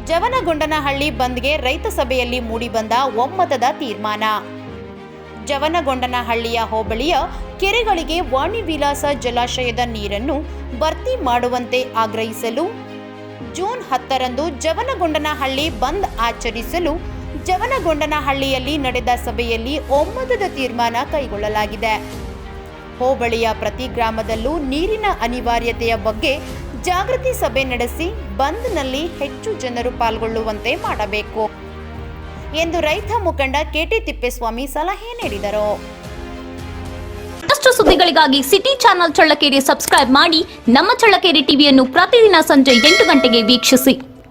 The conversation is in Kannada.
ಜವನಗೊಂಡನಹಳ್ಳಿ ಬಂದ್ಗೆ ರೈತ ಸಭೆಯಲ್ಲಿ ಮೂಡಿಬಂದ ಒಮ್ಮತದ ತೀರ್ಮಾನ. ಜವನಗೊಂಡನಹಳ್ಳಿಯ ಹೋಬಳಿಯ ಕೆರೆಗಳಿಗೆ ವಾಣಿ ವಿಲಾಸ ಜಲಾಶಯದ ನೀರನ್ನು ಭರ್ತಿ ಮಾಡುವಂತೆ ಆಗ್ರಹಿಸಲು ಜೂನ್ 10ರಂದು ಜವನಗೊಂಡನಹಳ್ಳಿ ಬಂದ್ ಆಚರಿಸಲು ಜವನಗೊಂಡನಹಳ್ಳಿಯಲ್ಲಿ ನಡೆದ ಸಭೆಯಲ್ಲಿ ಒಮ್ಮತದ ತೀರ್ಮಾನ ಕೈಗೊಳ್ಳಲಾಗಿದೆ. ಹೋಬಳಿಯ ಪ್ರತಿ ಗ್ರಾಮದಲ್ಲೂ ನೀರಿನ ಅನಿವಾರ್ಯತೆಯ ಬಗ್ಗೆ ಜಾಗೃತಿ ಸಭೆ ನಡೆಸಿ ಬಂದ್ನಲ್ಲಿ ಹೆಚ್ಚು ಜನರು ಪಾಲ್ಗೊಳ್ಳುವಂತೆ ಮಾಡಬೇಕು ಎಂದು ರೈತ ಮುಖಂಡ ಕೆಟಿ ತಿಪ್ಪೇಸ್ವಾಮಿ ಸಲಹೆ ನೀಡಿದರು. ಮತ್ತಷ್ಟು ಸುದ್ದಿಗಳಿಗಾಗಿ ಸಿಟಿ ಚಾನೆಲ್ ಚಳ್ಳಕೆರೆ ಸಬ್ಸ್ಕ್ರೈಬ್ ಮಾಡಿ. ನಮ್ಮ ಚಳ್ಳಕೆರೆ ಟಿವಿಯನ್ನು ಪ್ರತಿದಿನ ಸಂಜೆ 8 ಗಂಟೆಗೆ ವೀಕ್ಷಿಸಿ.